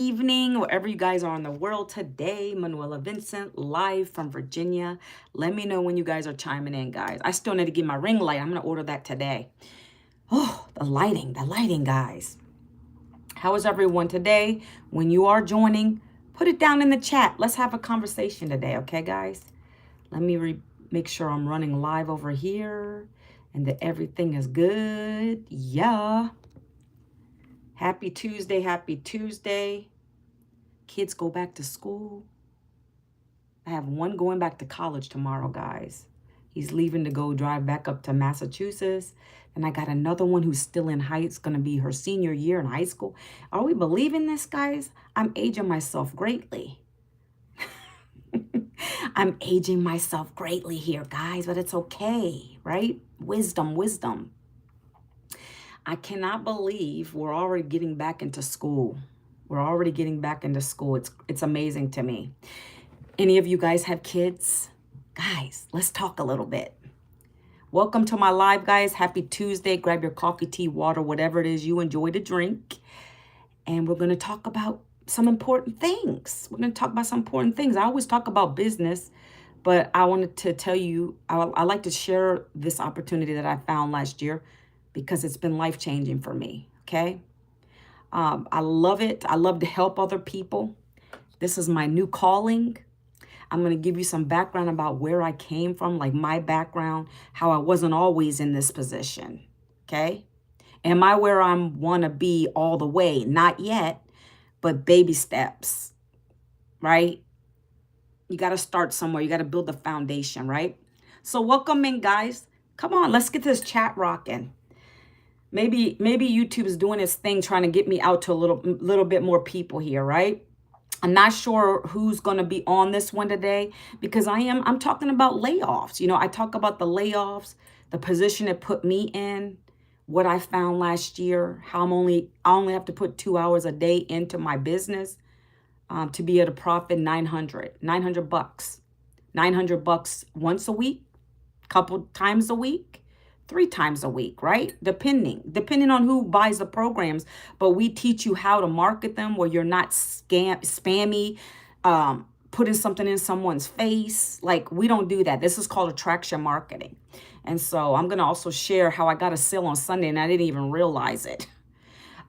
Evening, wherever you guys are in the world today. Manuela Vincent, live from Virginia. Let me know when you guys are chiming in, guys. I still need to get my ring light. I'm going to order that today. Oh, the lighting, guys. How is everyone today? When you are joining, put it down in the chat. Let's have a conversation today, okay, guys? Let me make sure I'm running live over here and that everything is good. Yeah. Happy Tuesday, happy Tuesday. Kids go back to school. I have one going back to college tomorrow, guys. He's leaving to go drive back up to Massachusetts. And I got another one who's still in it's going to be her senior year in high school. Are we believing this, guys? I'm aging myself greatly. I'm aging myself greatly here, guys, but it's okay, right? Wisdom. I cannot believe we're already getting back into school. We're already getting back into school. It's amazing to me. Any of you guys have kids? Guys, let's talk a little bit. Welcome to my live, guys. Happy Tuesday. Grab your coffee, tea, water, whatever it is you enjoy to drink. And we're going to talk about some important things. I always talk about business, but I wanted to tell you, I like to share this opportunity that I found last year because it's been life-changing for me, okay? I love it. I love to help other people. This is my new calling. I'm going to give you some background about where I came from, like my background, how I wasn't always in this position, okay? Am I where I want to be all the way? Not yet, but baby steps, right? You got to start somewhere. You got to build the foundation, right? So welcome in, guys. Come on, let's get this chat rocking. Maybe YouTube is doing its thing, trying to get me out to a little bit more people here, right? I'm not sure who's going to be on this one today because I'm talking about layoffs. You know, I talk about the layoffs, the position it put me in, what I found last year, how I only have to put 2 hours a day into my business to be able to profit $900 bucks, $900 once a week, couple times a week, 3 times a week, right? Depending on who buys the programs. But we teach you how to market them where you're not spammy, putting something in someone's face. Like, we don't do that. This is called attraction marketing. And so I'm going to also share how I got a sale on Sunday and I didn't even realize it.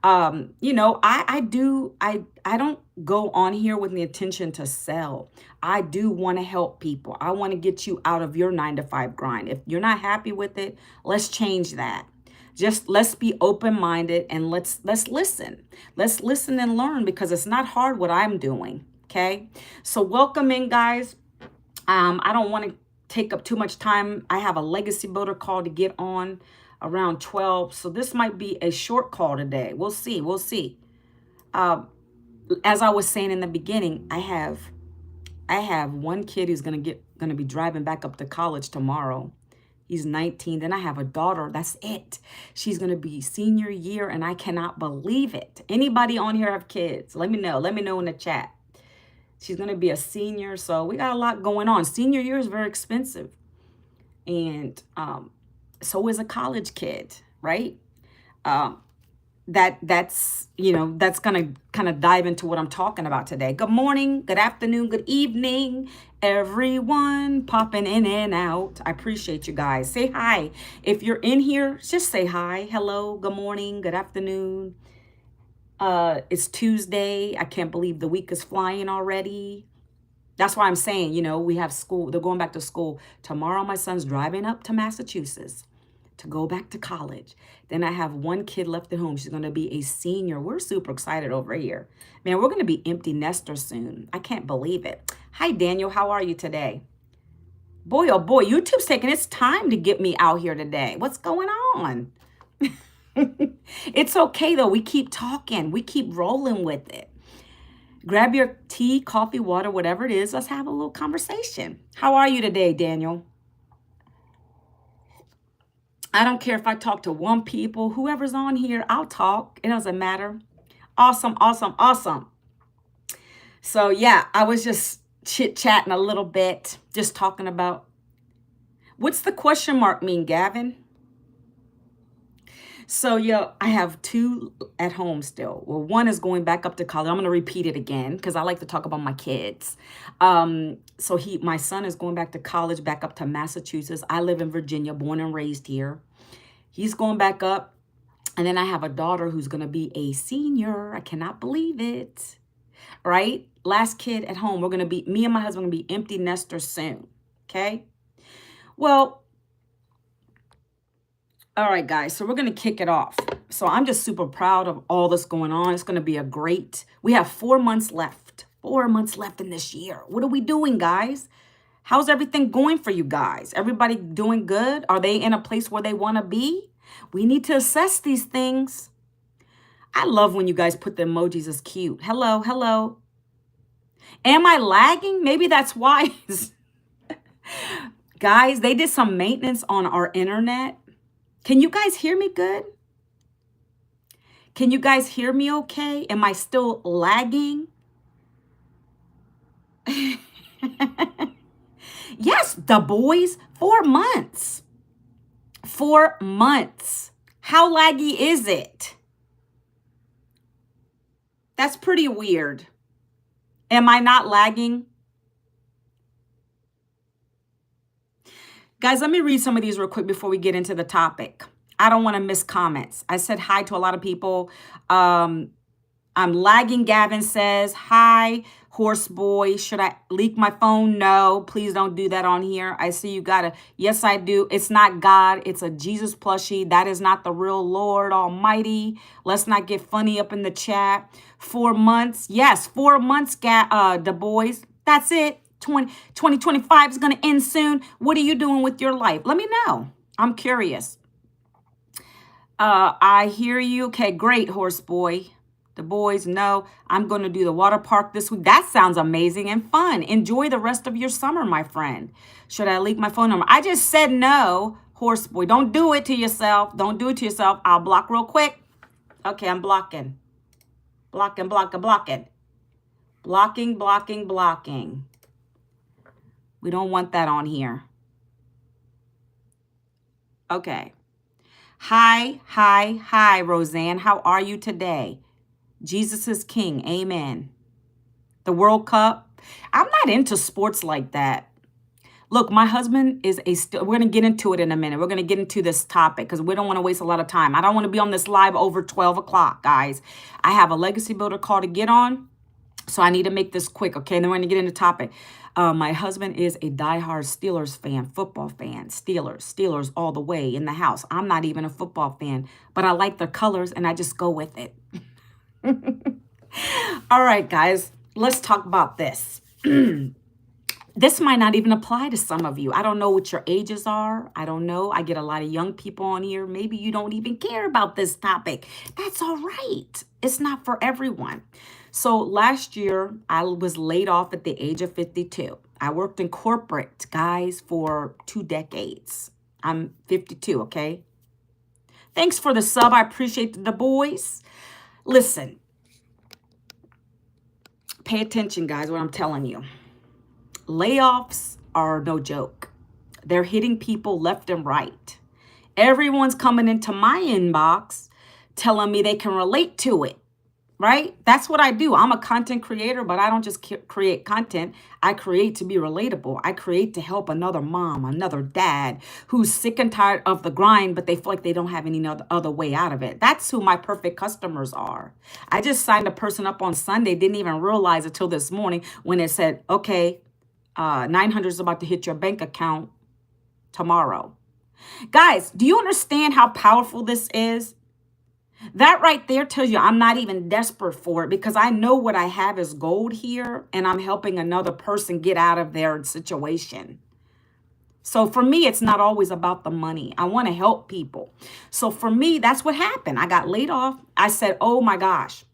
You know, I don't go on here with the intention to sell. I do want to help people. I want to get you out of your 9-to-5 grind. If you're not happy with it, let's change that. Just let's be open-minded and let's listen. Let's listen and learn because it's not hard what I'm doing. Okay. So welcome in, guys. I don't want to take up too much time. I have a legacy builder call to get on around 12. So this might be a short call today. We'll see. As I was saying in the beginning, I have one kid who's going to be driving back up to college tomorrow. He's 19. Then I have a daughter. That's it. She's going to be senior year and I cannot believe it. Anybody on here have kids? Let me know in the chat. She's going to be a senior. So we got a lot going on. Senior year is very expensive. And, so is a college kid, right? That's gonna kind of dive into what I'm talking about today. Good morning, good afternoon, good evening, everyone popping in and out. I appreciate you guys. Say hi. If you're in here, just say hi. Hello, good morning, good afternoon. It's Tuesday. I can't believe the week is flying already. That's why I'm saying, you know, we have school. They're going back to school. Tomorrow, my son's driving up to Massachusetts to go back to college. Then I have one kid left at home. She's going to be a senior. We're super excited over here. Man, we're going to be empty nesters soon. I can't believe it. Hi, Daniel. How are you today? Boy, oh boy, YouTube's taking its time to get me out here today. What's going on? It's okay, though. We keep talking. We keep rolling with it. Grab your tea, coffee, water, whatever it is. Let's have a little conversation. How are you today, Daniel? I don't care if I talk to one people, whoever's on here, I'll talk. It doesn't matter. Awesome. So yeah, I was just chit-chatting a little bit, just talking about, what's the question mark mean, Gavin? So, yeah, I have two at home still. Well, one is going back up to college. I'm going to repeat it again because I like to talk about my kids. So my son is going back to college, back up to Massachusetts. I live in Virginia, born and raised here. He's going back up. And then I have a daughter who's going to be a senior. I cannot believe it. Right? Last kid at home. Me and my husband are going to be empty nesters soon. Okay? Well, all right, guys, so we're going to kick it off. So I'm just super proud of all this going on. It's going to be we have 4 months left. 4 months left in this year. What are we doing, guys? How's everything going for you guys? Everybody doing good? Are they in a place where they want to be? We need to assess these things. I love when you guys put the emojis as cute. Hello, hello. Am I lagging? Maybe that's why. Guys, they did some maintenance on our internet. Can you guys hear me good? Can you guys hear me okay? Am I still lagging? Yes, the boys, 4 months. 4 months. How laggy is it? That's pretty weird. Am I not lagging? Guys, let me read some of these real quick before we get into the topic. I don't want to miss comments. I said hi to a lot of people. I'm lagging, Gavin says. Hi, horse boy. Should I leak my phone? No, please don't do that on here. I see you got yes, I do. It's not God. It's a Jesus plushie. That is not the real Lord Almighty. Let's not get funny up in the chat. 4 months. Yes, 4 months, the boys. That's it. 2025 is going to end soon. What are you doing with your life? Let me know. I'm curious. I hear you. Okay, great, horse boy. The boys know I'm going to do the water park this week. That sounds amazing and fun. Enjoy the rest of your summer, my friend. Should I leak my phone number? I just said no, horse boy. Don't do it to yourself. Don't do it to yourself. I'll block real quick. Okay, I'm blocking. Blocking. Blocking. We don't want that on here. Okay. Hi, Roseanne. How are you today? Jesus is King. Amen. The World Cup. I'm not into sports like that. Look, my husband is we're going to get into it in a minute. We're going to get into this topic because we don't want to waste a lot of time. I don't want to be on this live over 12 o'clock, guys. I have a legacy builder call to get on. So I need to make this quick, okay? And then we're going to get into the topic. My husband is a diehard Steelers fan, football fan. Steelers all the way in the house. I'm not even a football fan, but I like their colors and I just go with it. All right, guys, let's talk about this. This might not even apply to some of you. I don't know what your ages are. I don't know. I get a lot of young people on here. Maybe you don't even care about this topic. That's all right. It's not for everyone. So last year, I was laid off at the age of 52. I worked in corporate, guys, for 2 decades. I'm 52, okay? Thanks for the sub. I appreciate the boys. Listen, pay attention, guys, what I'm telling you. Layoffs are no joke. They're hitting people left and right. Everyone's coming into my inbox telling me they can relate to it. Right? That's what I do. I'm a content creator, but I don't just create content. I create to be relatable. I create to help another mom, another dad who's sick and tired of the grind, but they feel like they don't have any other way out of it. That's who my perfect customers are. I just signed a person up on Sunday, didn't even realize it till this morning when it said, okay, 900 is about to hit your bank account tomorrow. Guys, do you understand how powerful this is? That right there tells you I'm not even desperate for it because I know what I have is gold here and I'm helping another person get out of their situation. So for me, it's not always about the money. I want to help people. So for me, that's what happened. I got laid off. I said, oh my gosh,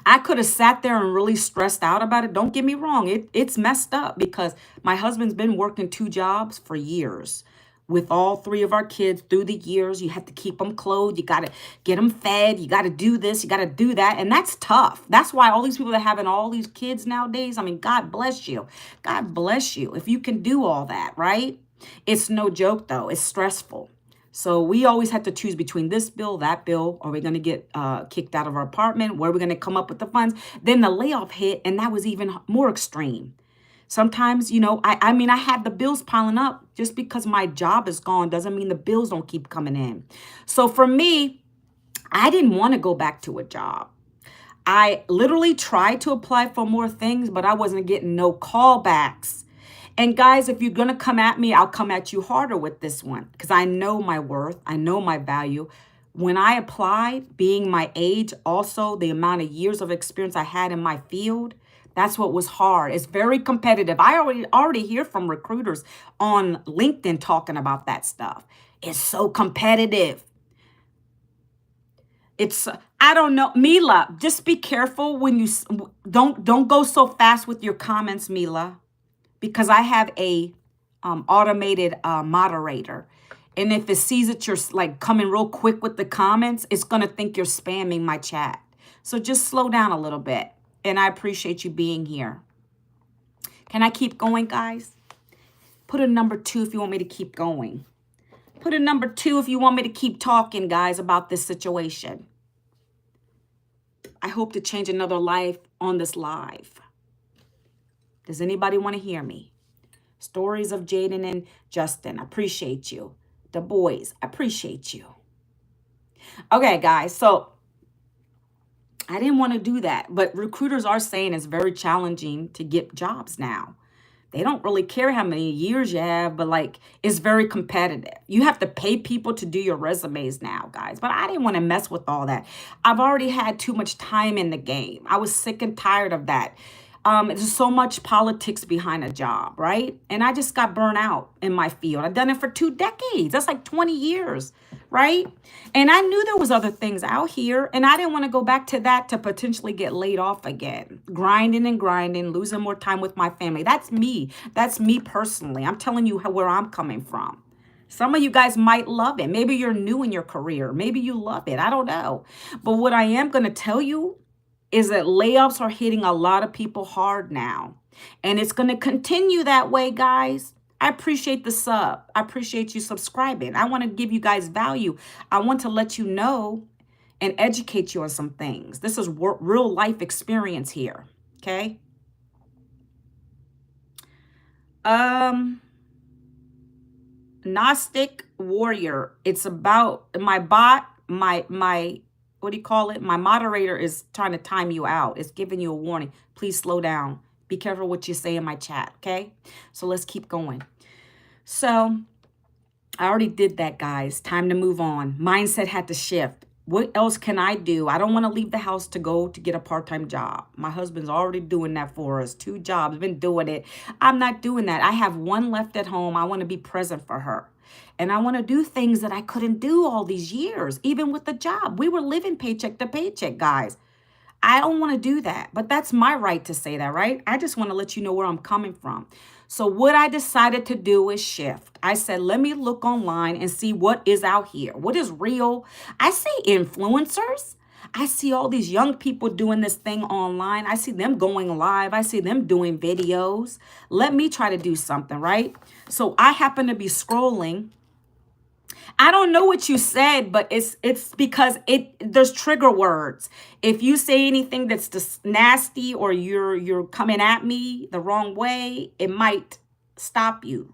I could have sat there and really stressed out about it. Don't get me wrong. It's messed up because my husband's been working 2 jobs for years. With all 3 of our kids through the years, you have to keep them clothed. You got to get them fed. You got to do this. You got to do that. And that's tough. That's why all these people that are having all these kids nowadays, I mean, God bless you. God bless you if you can do all that, right? It's no joke, though. It's stressful. So we always had to choose between this bill, that bill. Are we going to get kicked out of our apartment? Where are we going to come up with the funds? Then the layoff hit, and that was even more extreme. Sometimes, I mean, I had the bills piling up. Just because my job is gone doesn't mean the bills don't keep coming in. So for me, I didn't want to go back to a job. I literally tried to apply for more things, but I wasn't getting no callbacks. And guys, if you're going to come at me, I'll come at you harder with this one because I know my worth. I know my value. When I applied, being my age, also the amount of years of experience I had in my field, that's what was hard. It's very competitive. I already hear from recruiters on LinkedIn talking about that stuff. It's so competitive. I don't know, Mila, just be careful when you don't go so fast with your comments, Mila, because I have a automated moderator. And if it sees that you're like coming real quick with the comments, it's going to think you're spamming my chat. So just slow down a little bit. And I appreciate you being here. Can I keep going, guys? Put a number 2 if you want me to keep going. Put a number 2 if you want me to keep talking, guys, about this situation. I hope to change another life on this live. Does anybody want to hear me? Stories of Jaden and Justin. I appreciate you. The boys. I appreciate you. Okay, guys. So I didn't want to do that. But recruiters are saying it's very challenging to get jobs now. They don't really care how many years you have, but like it's very competitive. You have to pay people to do your resumes now, guys. But I didn't want to mess with all that. I've already had too much time in the game. I was sick and tired of that. There's so much politics behind a job, right? And I just got burnt out in my field. I've done it for 2 decades. That's like 20 years, right? And I knew there was other things out here, and I didn't want to go back to that to potentially get laid off again. Grinding and grinding, losing more time with my family. That's me. That's me personally. I'm telling you where I'm coming from. Some of you guys might love it. Maybe you're new in your career. Maybe you love it. I don't know. But what I am going to tell you is that layoffs are hitting a lot of people hard now. And it's going to continue that way, guys. I appreciate the sub. I appreciate you subscribing. I want to give you guys value. I want to let you know and educate you on some things. This is real life experience here, okay? Gnostic Warrior. It's about my bot, my what do you call it? My moderator is trying to time you out. It's giving you a warning. Please slow down. Be careful what you say in my chat, okay? So let's keep going. So I already did that, guys. Time to move on. Mindset had to shift. What else can I do? I don't want to leave the house to go to get a part-time job. My husband's already doing that for us. 2 jobs, been doing it. I'm not doing that. I have 1 left at home. I want to be present for her. And I want to do things that I couldn't do all these years, even with the job. We were living paycheck to paycheck, guys. I don't want to do that, but that's my right to say that, right? I just want to let you know where I'm coming from. So what I decided to do is shift. I said, let me look online and see what is out here. What is real? I see influencers. I see all these young people doing this thing online. I see them going live. I see them doing videos. Let me try to do something, right? So I happen to be scrolling. I don't know what you said, but it's because there's trigger words. If you say anything that's just nasty or you're coming at me the wrong way, it might stop you.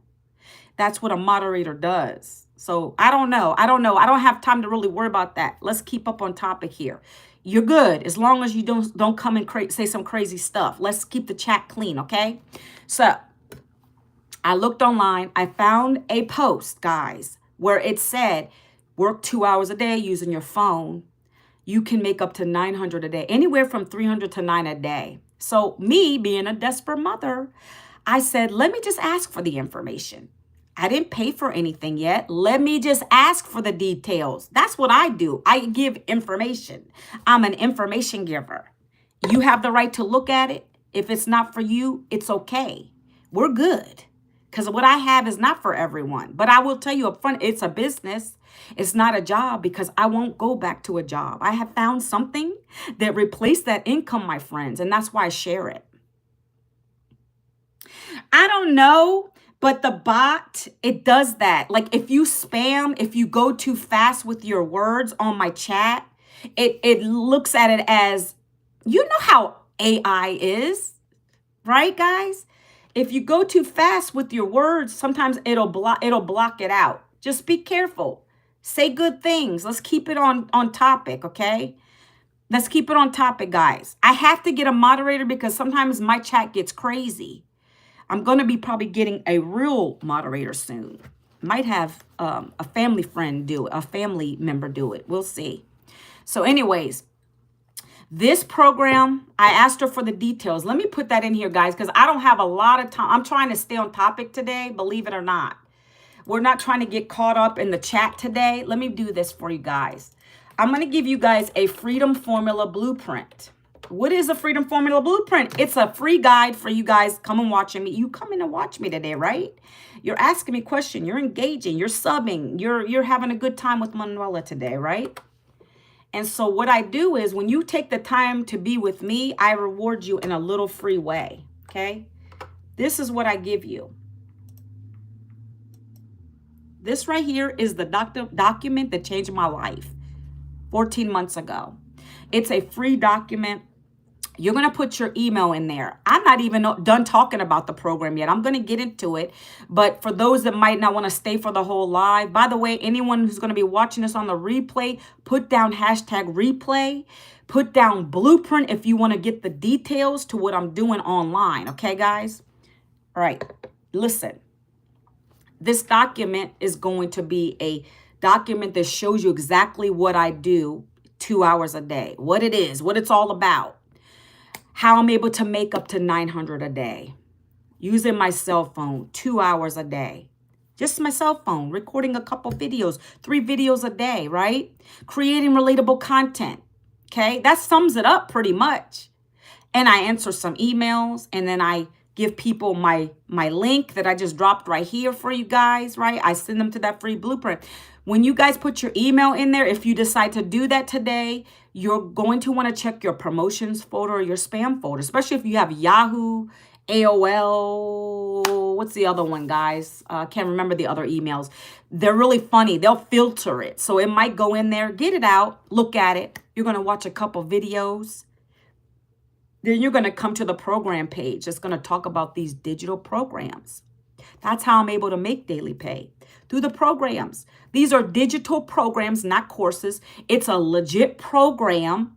That's what a moderator does. So I don't know. I don't have time to really worry about that. Let's keep up on topic here. You're good as long as you don't come and say some crazy stuff. Let's keep the chat clean, okay? So I looked online. I found a post, guys, where it said, work 2 hours a day using your phone. You can make up to $900 a day, anywhere from $300 to $900 a day. So me being a desperate mother, I said, let me just ask for the information. I didn't pay for anything yet. Let me just ask for the details. That's what I do. I give information. I'm an information giver. You have the right to look at it. If it's not for you, it's okay. We're good. Because what I have is not for everyone. But I will tell you up front, it's a business. It's not a job because I won't go back to a job. I have found something that replaced that income, my friends, and that's why I share it. I don't know, But the bot, it does that. Like if you spam, if you go too fast with your words on my chat, it looks at it as, you know how AI is, right, guys? If you go too fast with your words, sometimes it'll block it out. Just be careful. Say good things. Let's keep it on topic, okay? Let's keep it on topic, guys. I have to get a moderator because sometimes my chat gets crazy. I'm going to be probably getting a real moderator soon. Might have a family friend do it, a family member do it. We'll see. So anyways, this program, I asked her for the details. Let me put that in here, guys, because I don't have a lot of time. I'm trying to stay on topic today, believe it or not. We're not trying to get caught up in the chat today. Let me do this for you guys. I'm going to give you guys a Freedom Formula Blueprint. What is a Freedom Formula Blueprint? It's a free guide for you guys. Come and watch me. You come in and watch me today, right? You're asking me questions. You're engaging. You're subbing. You're having a good time with Manuela today, right? And so what I do is when you take the time to be with me, I reward you in a little free way, okay? This is what I give you. This right here is the document that changed my life 14 months ago. It's a free document. You're going to put your email in there. I'm not even done talking about the program yet. I'm going to get into it. But for those that might not want to stay for the whole live, by the way, anyone who's going to be watching this on the replay, put down hashtag replay. Put down blueprint if you want to get the details to what I'm doing online. Okay, guys? All right. Listen. This document is going to be a document that shows you exactly what I do 2 hours a day, what it is, what it's all about, how I'm able to make up to $900 a day using my cell phone 2 hours a day. Just my cell phone, recording a couple videos, 3 videos a day, right? Creating relatable content, okay? That sums it up pretty much. And I answer some emails, and then I give people my link that I just dropped right here for you guys, right? I send them to that free blueprint. When you guys put your email in there, if you decide to do that today, you're going to want to check your promotions folder or your spam folder, especially if you have Yahoo, AOL, what's the other one, guys? I can't remember the other emails. They're really funny. They'll filter it. So it might go in there, get it out, look at it. You're going to watch a couple videos. Then you're going to come to the program page. It's going to talk about these digital programs. That's how I'm able to make daily pay, through the programs. These are digital programs, not courses. It's a legit program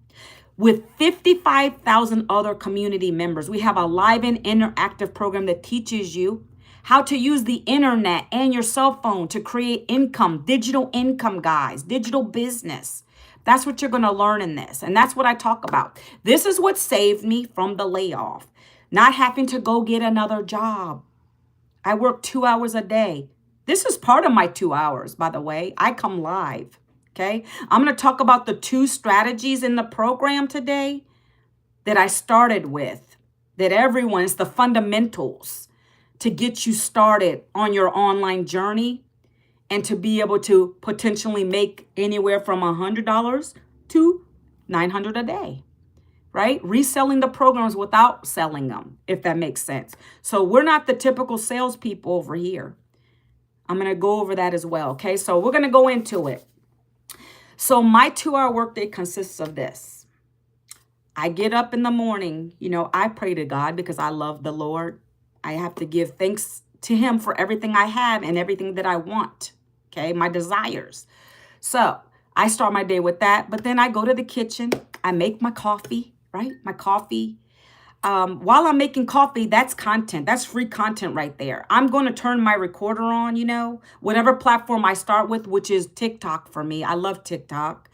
with 55,000 other community members. We have a live and interactive program that teaches you how to use the internet and your cell phone to create income, digital income, guys, digital business. That's what you're going to learn in this. And that's what I talk about. This is what saved me from the layoff, not having to go get another job. I work 2 hours a day. This is part of my 2 hours, by the way. I come live, okay? I'm going to talk about the 2 strategies in the program today that I started with, that everyone's the fundamentals to get you started on your online journey and to be able to potentially make anywhere from $100 to $900 a day, right? Reselling the programs without selling them, if that makes sense. So we're not the typical salespeople over here. I'm going to go over that as well, okay? So we're going to go into it. So my 2-hour workday consists of this. I get up in the morning, I pray to God because I love the Lord. I have to give thanks to him for everything I have and everything that I want, okay? My desires. So I start my day with that, but then I go to the kitchen. I make my coffee, right? My coffee. While I'm making coffee, that's content. That's free content right there. I'm going to turn my recorder on, whatever platform I start with, which is TikTok for me. I love TikTok.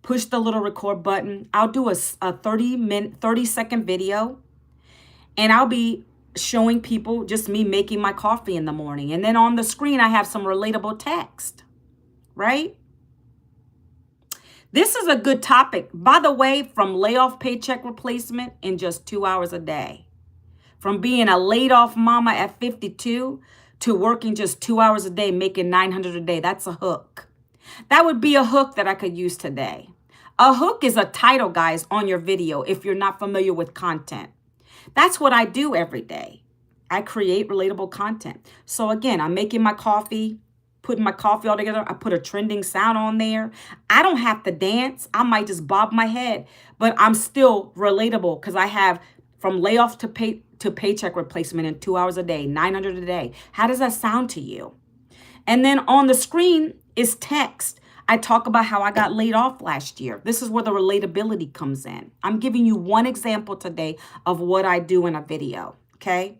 Push the little record button. I'll do a 30-second video, and I'll be showing people just me making my coffee in the morning. And then on the screen, I have some relatable text, right? This is a good topic. By the way, from layoff paycheck replacement in just 2 hours a day. From being a laid off mama at 52 to working just 2 hours a day, making $900 a day. That's a hook. That would be a hook that I could use today. A hook is a title, guys, on your video if you're not familiar with content. That's what I do every day. I create relatable content. So again, I'm making my coffee, putting my coffee all together. I put a trending sound on there. I don't have to dance. I might just bob my head, but I'm still relatable because I have from layoff to paycheck replacement in 2 hours a day, 900 a day. How does that sound to you? And then on the screen is text. I talk about how I got laid off last year. This is where the relatability comes in. I'm giving you one example today of what I do in a video, okay?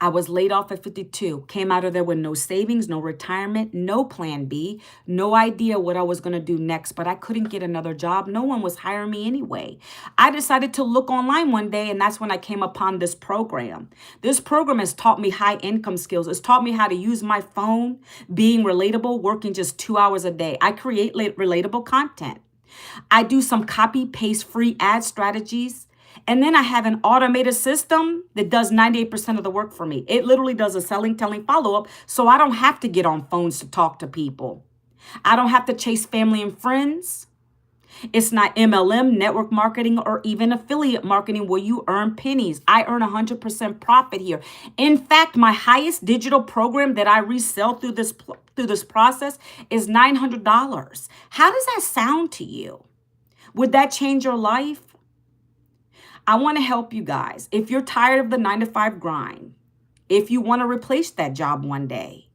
I was laid off at 52, came out of there with no savings, no retirement, no plan B, no idea what I was going to do next, but I couldn't get another job. No one was hiring me anyway. I decided to look online one day, and that's when I came upon this program. This program has taught me high income skills. It's taught me how to use my phone, being relatable, working just 2 hours a day. I create relatable content. I do some copy paste free ad strategies. And then I have an automated system that does 98% of the work for me. It literally does a selling, telling, follow-up, so I don't have to get on phones to talk to people. I don't have to chase family and friends. It's not MLM, network marketing, or even affiliate marketing where you earn pennies. I earn 100% profit here. In fact, my highest digital program that I resell through this process is $900. How does that sound to you? Would that change your life? I want to help you guys. If you're tired of the 9-to-5 grind, if you want to replace that job one day,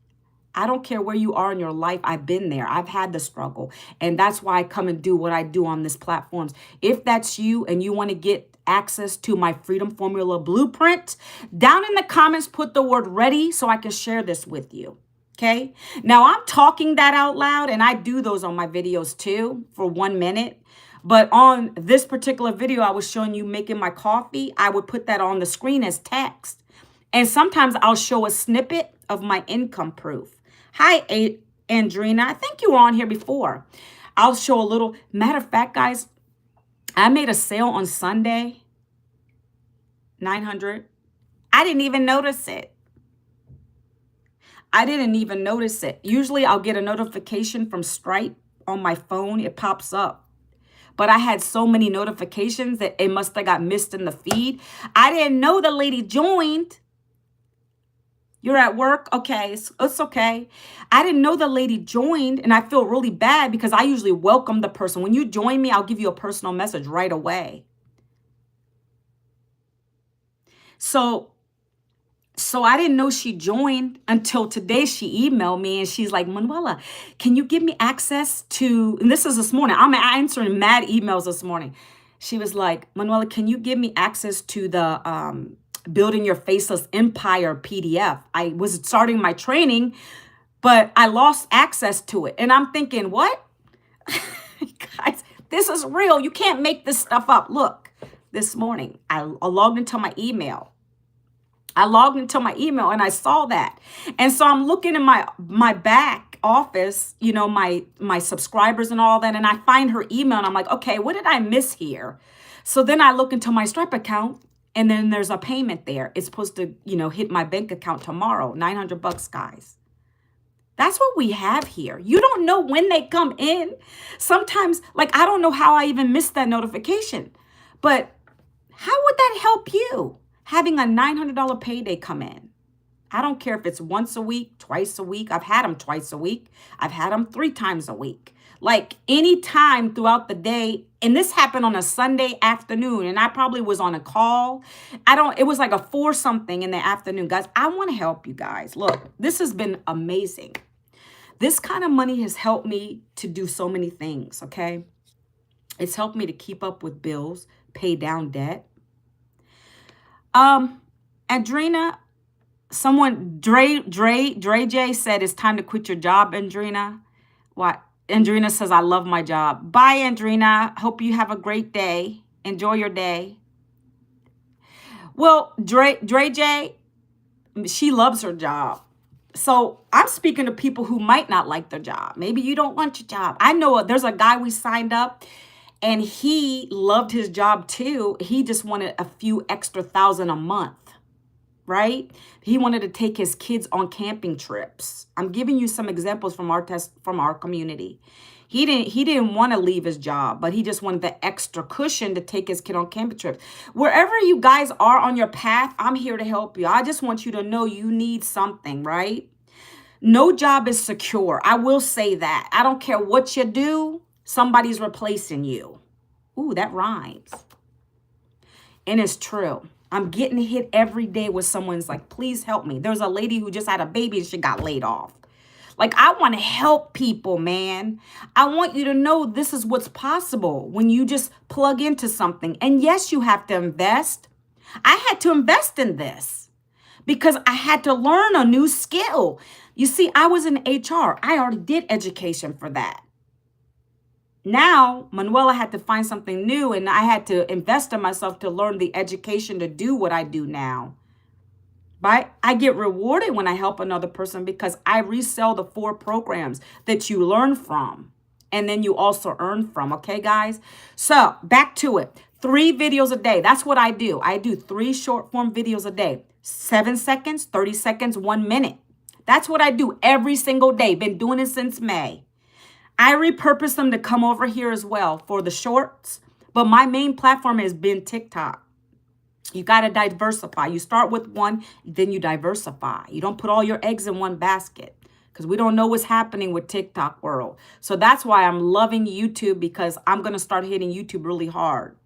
I don't care where you are in your life. I've been there. I've had the struggle. And that's why I come and do what I do on these platforms. If that's you and you want to get access to my Freedom Formula Blueprint, down in the comments, put the word ready so I can share this with you. Okay. Now I'm talking that out loud, and I do those on my videos too for 1 minute. But on this particular video, I was showing you making my coffee. I would put that on the screen as text. And sometimes I'll show a snippet of my income proof. Hi, Andrina. I think you were on here before. I'll show a little. Matter of fact, guys, I made a sale on Sunday. 900. I didn't even notice it. I didn't even notice it. Usually I'll get a notification from Stripe on my phone. It pops up. But I had so many notifications that it must have got missed in the feed. I didn't know the lady joined. You're at work? Okay, it's okay. I didn't know the lady joined, and I feel really bad because I usually welcome the person. When you join me, I'll give you a personal message right away. So I didn't know she joined until today. She emailed me and she's like, Manuela, can you give me access to, and this is this morning, I'm answering mad emails this morning. She was like, Manuela, can you give me access to the Building Your Faceless Empire PDF? I was starting my training, but I lost access to it. And I'm thinking, what? Guys, this is real. You can't make this stuff up. Look, this morning, I logged into my email. And I saw that. And so I'm looking in my back office, you know, my subscribers and all that, and I find her email and I'm like, okay, what did I miss here? So then I look into my Stripe account and then there's a payment there. It's supposed to, you know, hit my bank account tomorrow, $900, guys. That's what we have here. You don't know when they come in. Sometimes, like, I don't know how I even missed that notification, but how would that help you? Having a $900 payday come in. I don't care if it's once a week, twice a week. I've had them twice a week. I've had them 3 times a week. Like any time throughout the day. And this happened on a Sunday afternoon. And I probably was on a call. It was like a 4 something in the afternoon. Guys, I want to help you guys. Look, this has been amazing. This kind of money has helped me to do so many things, okay? It's helped me to keep up with bills, pay down debt. Andrina, Dre J said it's time to quit your job, Andrina. What? Andrina says, I love my job. Bye, Andrina. Hope you have a great day. Enjoy your day. Well, Dre J, she loves her job. So I'm speaking to people who might not like their job. Maybe you don't want your job. I know there's a guy we signed up. And he loved his job too. He just wanted a few extra $1,000 a month, right? He wanted to take his kids on camping trips. I'm giving you some examples from our community. He didn't want to leave his job, but he just wanted the extra cushion to take his kid on camping trips. Wherever you guys are on your path, I'm here to help you. I just want you to know you need something, right? No job is secure. I will say that. I don't care what you do, somebody's replacing you. Ooh, that rhymes. And it's true. I'm getting hit every day with someone's like, please help me. There's a lady who just had a baby and she got laid off. Like, I want to help people, man. I want you to know this is what's possible when you just plug into something. And yes, you have to invest. I had to invest in this because I had to learn a new skill. You see, I was in HR. I already did education for that. Now, Manuela had to find something new, and I had to invest in myself to learn the education to do what I do now. Right? I get rewarded when I help another person because I resell the 4 programs that you learn from and then you also earn from. Okay, guys? So back to it. 3 videos a day. That's what I do. I do 3 short form videos a day. 7 seconds, 30 seconds, 1 minute. That's what I do every single day. Been doing it since May. I repurpose them to come over here as well for the shorts. But my main platform has been TikTok. You got to diversify. You start with one, then you diversify. You don't put all your eggs in one basket because we don't know what's happening with TikTok world. So that's why I'm loving YouTube, because I'm going to start hitting YouTube really hard.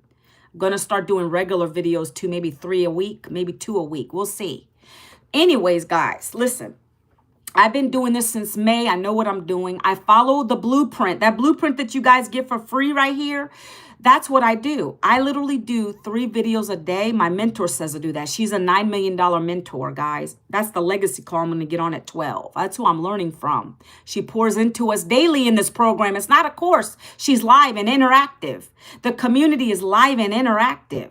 I'm going to start doing regular videos too, maybe 3 a week, maybe 2 a week. We'll see. Anyways, guys, listen. I've been doing this since May. I know what I'm doing. I follow the blueprint. That blueprint that you guys get for free right here, that's what I do. I literally do 3 videos a day. My mentor says to do that. She's a $9 million mentor, guys. That's the legacy call. I'm going to get on at 12. That's who I'm learning from. She pours into us daily in this program. It's not a course. She's live and interactive. The community is live and interactive.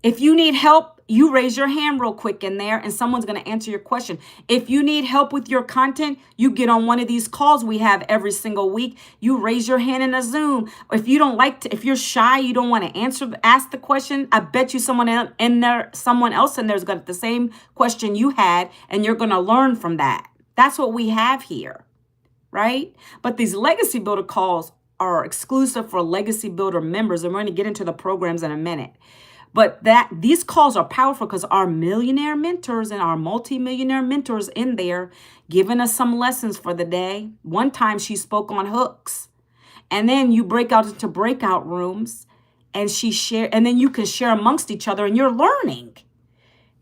If you need help, you raise your hand real quick in there and someone's going to answer your question. If you need help with your content, you get on one of these calls we have every single week. You raise your hand in a Zoom. If you don't like to, if you're shy, you don't want to ask the question, I bet you someone else in there's got the same question you had, and you're going to learn from that. That's what we have here, right? But these legacy builder calls are exclusive for legacy builder members, and we're going to get into the programs in a minute. But these calls are powerful because our millionaire mentors and our multimillionaire mentors in there giving us some lessons for the day. One time she spoke on hooks, and then you break out into breakout rooms and and then you can share amongst each other and you're learning.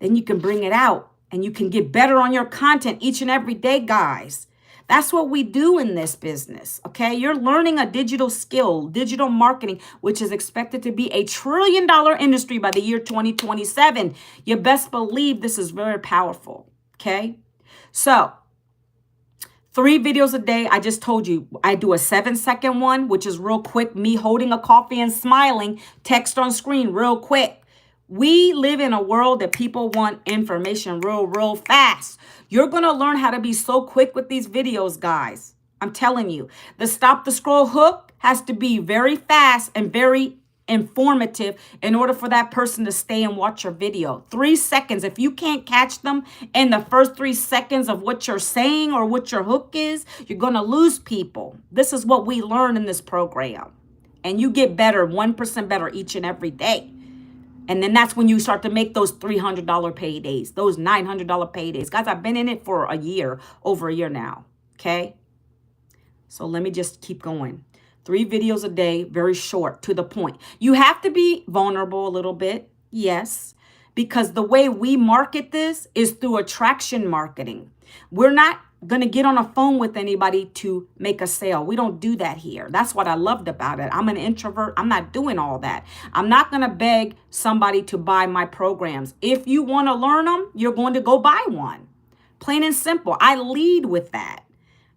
Then you can bring it out and you can get better on your content each and every day, guys. That's what we do in this business, okay? You're learning a digital skill, digital marketing, which is expected to be $1 trillion industry by the year 2027. You best believe this is very powerful, okay? So 3 videos a day. I just told you I do a 7-second one, which is real quick. Me holding a coffee and smiling, text on screen real quick. We live in a world that people want information real fast. You're going to learn how to be so quick with these videos, guys. I'm telling you, the stop the scroll hook has to be very fast and very informative in order for that person to stay and watch your video. 3 seconds. If you can't catch them in the first 3 seconds of what you're saying or what your hook is, you're going to lose people. This is what we learn in this program. And you get better, 1% better each and every day. And then that's when you start to make those $300 paydays, those $900 paydays. Guys, I've been in it for a year, over a year now, okay? So let me just keep going. 3 videos a day, very short, to the point. You have to be vulnerable a little bit, yes, because the way we market this is through attraction marketing. We're not going to get on a phone with anybody to make a sale. We don't do that here. That's what I loved about it. I'm an introvert. I'm not doing all that. I'm not going to beg somebody to buy my programs. If you want to learn them, you're going to go buy one. Plain and simple. I lead with that.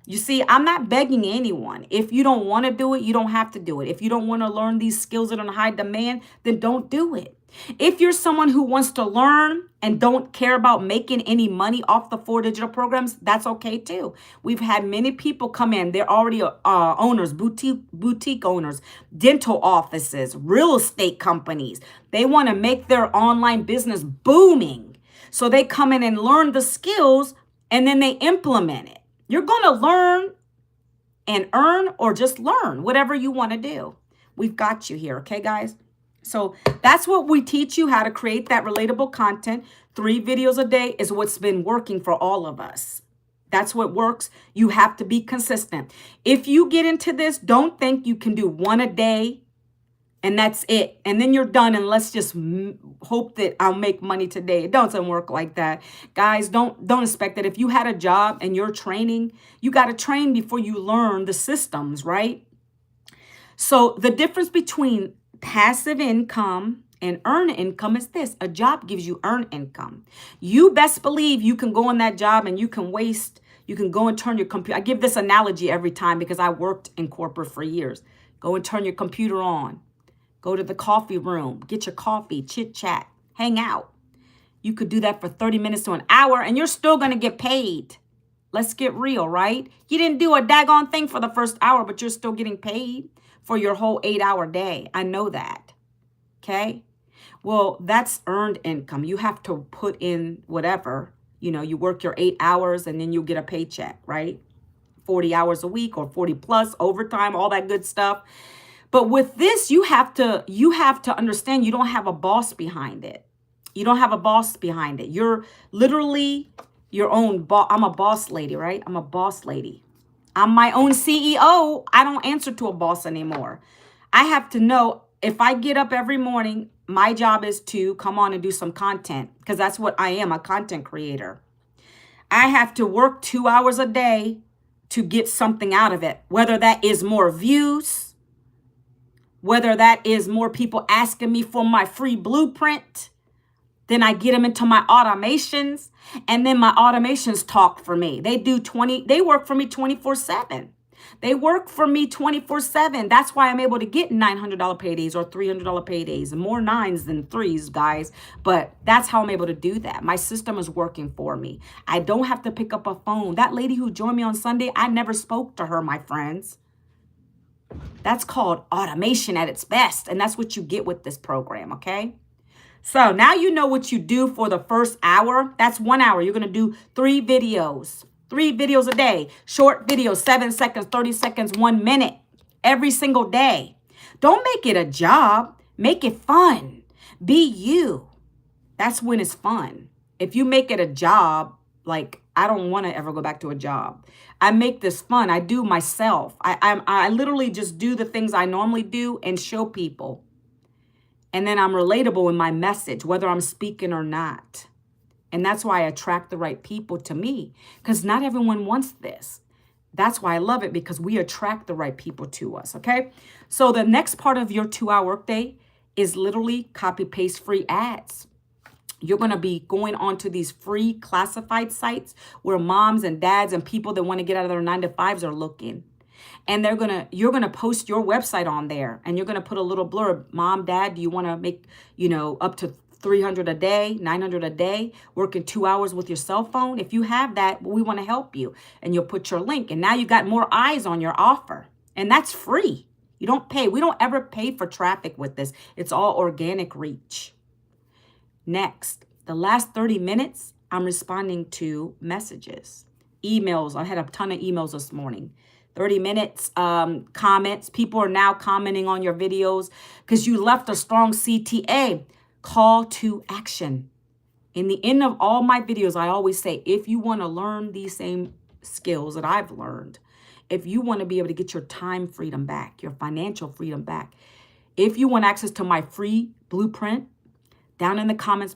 You see, I'm not begging anyone. If you don't want to do it, you don't have to do it. If you don't want to learn these skills that are in high demand, then don't do it. If you're someone who wants to learn and don't care about making any money off the 4 digital programs, that's okay too. We've had many people come in. They're already owners, boutique owners, dental offices, real estate companies. They want to make their online business booming. So they come in and learn the skills and then they implement it. You're going to learn and earn or just learn, whatever you want to do. We've got you here, okay, guys? So that's what we teach you, how to create that relatable content. 3 videos a day is what's been working for all of us. That's what works. You have to be consistent. If you get into this, don't think you can do 1 a day and that's it. And then you're done and let's just hope that I'll make money today. It doesn't work like that. Guys, don't expect that. If you had a job and you're training, you got to train before you learn the systems, right? So the difference between passive income and earn income is this. A job gives you earn income. You best believe you can go on that job and you can go and turn your computer. I give this analogy every time because I worked in corporate for years. Go and turn your computer on. Go to the coffee room, get your coffee, chit chat, hang out. You could do that for 30 minutes to an hour and you're still going to get paid. Let's get real, right? You didn't do a daggone thing for the first hour, but you're still getting paid for your whole 8-hour day. I know that. Okay? Well, that's earned income. You have to put in whatever, you work your 8 hours and then you get a paycheck, right? 40 hours a week or 40 plus overtime, all that good stuff. But with this, you have to understand you don't have a boss behind it. You don't have a boss behind it. You're literally your own boss. I'm a boss lady, right? I'm a boss lady. I'm my own CEO. I don't answer to a boss anymore. I have to know if I get up every morning, my job is to come on and do some content because that's what I am, a content creator. I have to work 2 hours a day to get something out of it, whether that is more views, whether that is more people asking me for my free blueprint. Then I get them into my automations and then my automations talk for me. They work for me 24/7. They work for me 24/7. That's why I'm able to get $900 paydays or $300 paydays, more 9s than 3s, guys. But that's how I'm able to do that. My system is working for me. I don't have to pick up a phone. That lady who joined me on Sunday, I never spoke to her, my friends. That's called automation at its best. And that's what you get with this program, okay? So now you know what you do for the first hour. That's 1 hour. You're going to do 3 videos. 3 videos a day. Short videos, 7 seconds, 30 seconds, 1 minute. Every single day. Don't make it a job. Make it fun. Be you. That's when it's fun. If you make it a job, like, I don't want to ever go back to a job. I make this fun. I do myself. I literally just do the things I normally do and show people. And then I'm relatable in my message, whether I'm speaking or not. And that's why I attract the right people to me, because not everyone wants this. That's why I love it, because we attract the right people to us, okay? So the next part of your 2-hour workday is literally copy, paste, free ads. You're going to be going onto these free classified sites where moms and dads and people that want to get out of their 9-to-5s are looking. And you're going to post your website on there, and you're going to put a little blurb. Mom, dad, do you want to make, up to 300 a day, 900 a day, working 2 hours with your cell phone? If you have that, we want to help you. And you'll put your link. And now you got more eyes on your offer. And that's free. You don't pay. We don't ever pay for traffic with this. It's all organic reach. Next, the last 30 minutes, I'm responding to messages, emails. I had a ton of emails this morning. 30 minutes, comments. People are now commenting on your videos because you left a strong CTA. Call to action. In the end of all my videos, I always say, if you want to learn these same skills that I've learned, if you want to be able to get your time freedom back, your financial freedom back, if you want access to my free blueprint, down in the comments